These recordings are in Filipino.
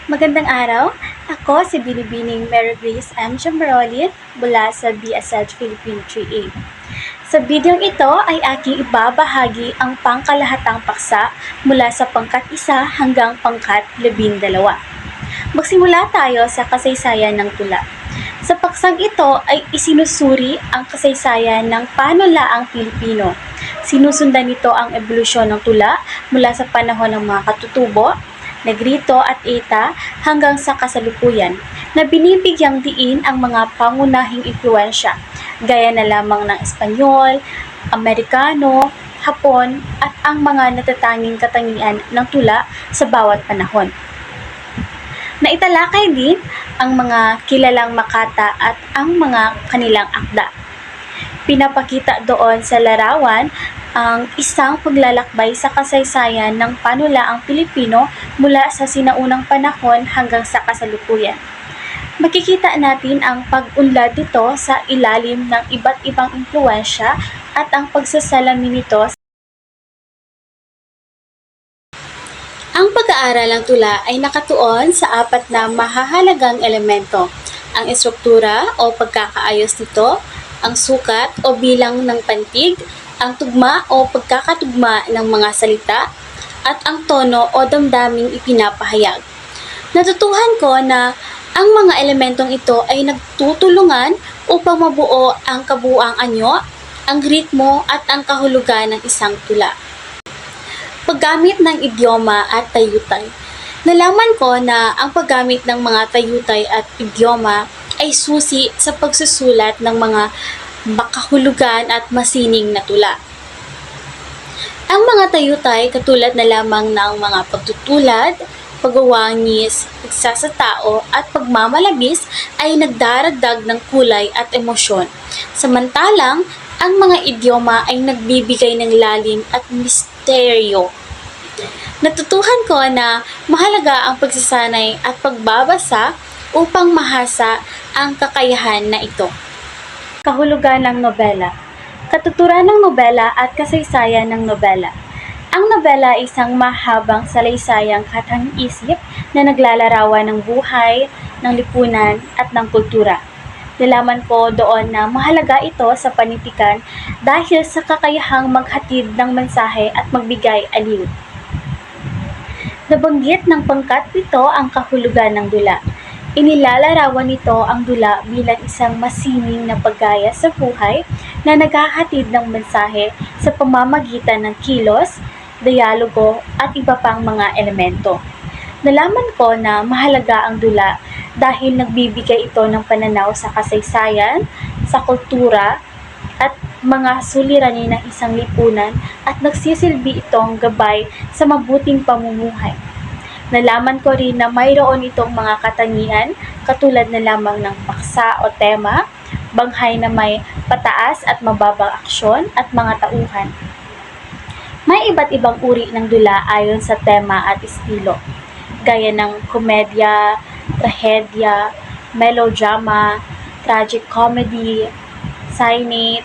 Magandang araw! Ako si Binibining Mary Grace M. Jambarolit mula sa BSED Philippine 3A. Sa bidyong ito ay aking ibabahagi ang pangkalahatang paksa mula sa pangkat 1 hanggang pangkat 12. Magsimula tayo sa kasaysayan ng tula. Sa paksang ito ay isinusuri ang kasaysayan ng panulaang Pilipino. Sinusundan nito ang ebolusyon ng tula mula sa panahon ng mga katutubo, Negrito at Eta hanggang sa kasalukuyan, na binibigyang diin ang mga pangunahing impluwensya, gaya na lamang ng Espanyol, Amerikano, Hapon at ang mga natatanging katangian ng tula sa bawat panahon. Naitalakay din ang mga kilalang Makata at ang mga kanilang akda. Pinapakita doon sa larawan ang isang paglalakbay sa kasaysayan ng panulaang Pilipino mula sa sinaunang panahon hanggang sa kasalukuyan. Makikita natin ang pag-unlad nito sa ilalim ng iba't ibang impluwensya at ang pagsasalamin nito. Ang pag-aaral ng tula ay nakatuon sa 4 na mahahalagang elemento: ang estruktura o pagkakaayos nito, ang sukat o bilang ng pantig, ang tugma o pagkakatugma ng mga salita, at ang tono o damdaming ipinapahayag. Natutuhan ko na ang mga elementong ito ay nagtutulungan upang mabuo ang kabuuang anyo, ang ritmo at ang kahulugan ng isang tula. Paggamit ng idioma at tayutay. Nalaman ko na ang paggamit ng mga tayutay at idioma ay susi sa pagsusulat ng mga makahulugan at masining na tula. Ang mga tayutay, katulad na lamang ng mga pagtutulad, pagwawangis, pagsasatao at pagmamalabis, ay nagdaragdag ng kulay at emosyon. Samantalang, ang mga idioma ay nagbibigay ng lalim at misteryo. Natutuhan ko na mahalaga ang pagsasanay at pagbabasa upang mahasa ang kakayahan na ito. Kahulugan ng nobela. Katuturan ng nobela at kasaysayan ng nobela. Ang nobela ay isang mahabang salaysayang katang-isip na naglalarawan ng buhay, ng lipunan at ng kultura. Nalaman ko doon na mahalaga ito sa panitikan dahil sa kakayahang maghatid ng mensahe at magbigay aliw. Nabanggit ng pangkat 7 ang kahulugan ng dula. Inilalarawan nito ang dula bilang isang masining na paggaya sa buhay na naghahatid ng mensahe sa pamamagitan ng kilos, dialogo at iba pang mga elemento. Nalaman ko na mahalaga ang dula dahil nagbibigay ito ng pananaw sa kasaysayan, sa kultura at mga suliranin ng isang lipunan at nagsisilbi itong gabay sa mabuting pamumuhay. Nalaman ko rin na mayroon itong mga katangian katulad na lamang ng paksa o tema, banghay na may pataas at mababang aksyon at mga tauhan. May iba't ibang uri ng dula ayon sa tema at estilo, gaya ng komedya, trahedya, melodrama, tragic comedy, sonnet,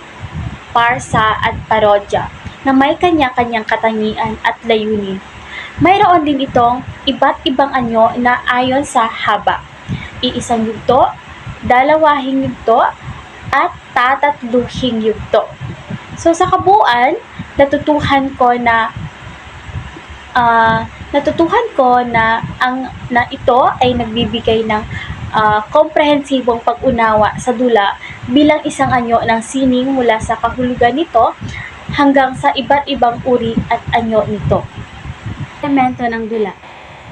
parsa at parodya na may kanya-kanyang katangian at layunin. Mayroon din itong iba't ibang anyo na ayon sa haba, iisang yugto, dalawahing yugto, at tatatluhing yugto. So sa kabuuan, natutuhan ko na ito ay nagbibigay ng komprehensibong pag-unawa sa dula bilang isang anyo ng sining mula sa kahulugan nito hanggang sa iba't ibang uri at anyo nito. Elemento ng dula.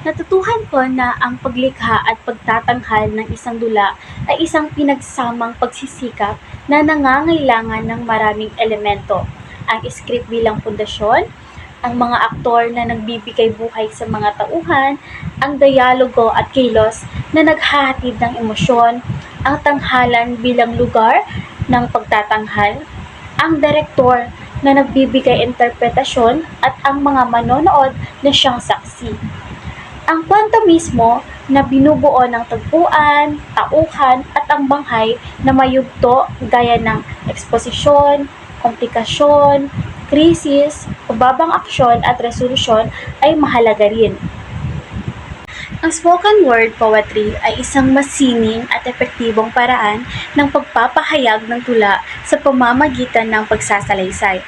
Natutuhan ko na ang paglikha at pagtatanghal ng isang dula ay isang pinagsamang pagsisikap na nangangailangan ng maraming elemento. Ang script bilang pundasyon, ang mga aktor na nagbibigay buhay sa mga tauhan, ang dialogo at kilos na naghahatid ng emosyon, ang tanghalan bilang lugar ng pagtatanghal, ang direktor na nagbibigay interpretasyon at ang mga manonood na siyang saksi. Ang kwento mismo na binubuo ng tagpuan, tauhan at ang banghay na mayugto gaya ng eksposisyon, komplikasyon, krisis, pababang aksyon at resolusyon ay mahalaga rin. Ang spoken word poetry ay isang masining at epektibong paraan ng pagpapahayag ng tula sa pamamagitan ng pagsasalaysay.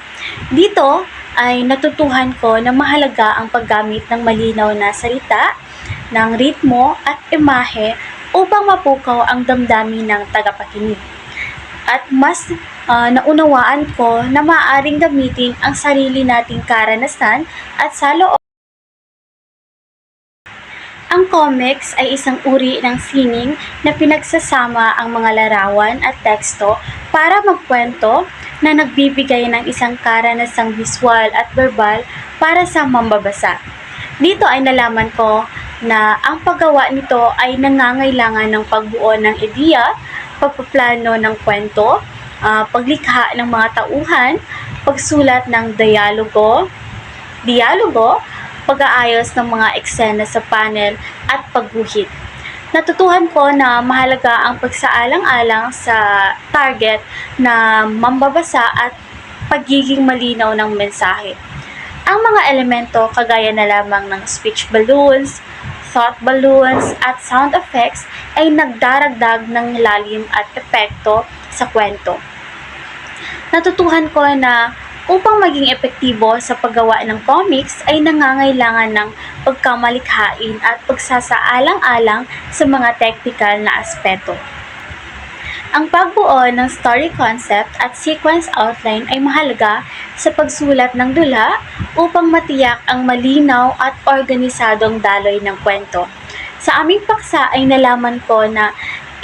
Dito ay natutuhan ko na mahalaga ang paggamit ng malinaw na salita, ng ritmo at imahe upang mapukaw ang damdamin ng tagapakinig. At mas naunawaan ko na maaaring gamitin ang sarili nating karanasan at saloob. Ang comics ay isang uri ng sining na pinagsasama ang mga larawan at teksto para magkwento na nagbibigay ng isang karanasang visual at verbal para sa mambabasa. Dito ay nalaman ko na ang paggawa nito ay nangangailangan ng pagbuo ng ideya, pagpaplano ng kwento, paglikha ng mga tauhan, pagsulat ng dialogo, pag-aayos ng mga eksena sa panel at pagguhit. Natutuhan ko na mahalaga ang pagsaalang-alang sa target na mambabasa at pagiging malinaw ng mensahe. Ang mga elemento kagaya na lamang ng speech balloons, thought balloons at sound effects ay nagdaragdag ng lalim at epekto sa kwento. Natutuhan ko na upang maging epektibo sa paggawa ng comics ay nangangailangan ng pagkamalikhain at pagsasaalang-alang sa mga technical na aspeto. Ang pagbuo ng story concept at sequence outline ay mahalaga sa pagsulat ng dula upang matiyak ang malinaw at organisadong daloy ng kwento. Sa aming paksa ay nalaman ko na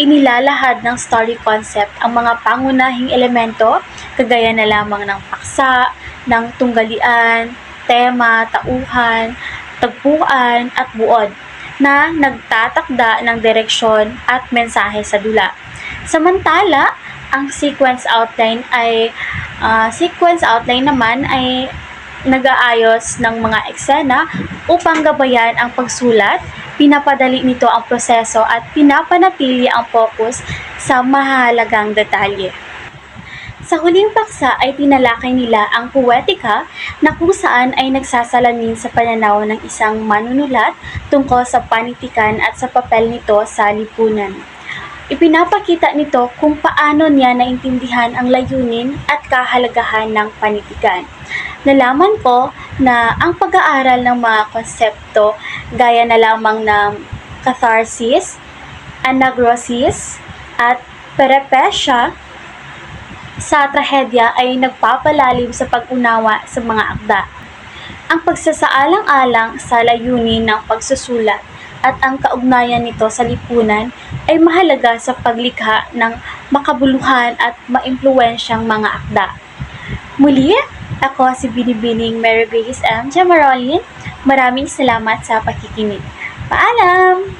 inilalahad ng story concept ang mga pangunahing elemento kagaya na lamang ng paksa, ng tunggalian, tema, tauhan, tagpuan at buod na nagtatakda ng direksyon at mensahe sa dula. Samantala, ang sequence outline naman ay nag-aayos ng mga eksena upang gabayan ang pagsulat, pinapadali nito ang proseso at pinapanatili ang focus sa mahalagang detalye. Sa huling paksa ay tinalakay nila ang poetika na kung saan ay nagsasalamin sa pananaw ng isang manunulat tungkol sa panitikan at sa papel nito sa lipunan. Ipinapakita nito kung paano niya naintindihan ang layunin at kahalagahan ng panitikan. Nalaman ko na ang pag-aaral ng mga konsepto gaya na lamang ng catharsis, anagrosis, at peripesya sa trahedya ay nagpapalalim sa pag-unawa sa mga akda. Ang pagsasaalang-alang sa layunin ng pagsusulat at ang kaugnayan nito sa lipunan ay mahalaga sa paglikha ng makabuluhan at maimpluwensyang mga akda. Muli, ako si Binibining Mary Grace M. Jamarolin. Maraming salamat sa pakikinig. Paalam!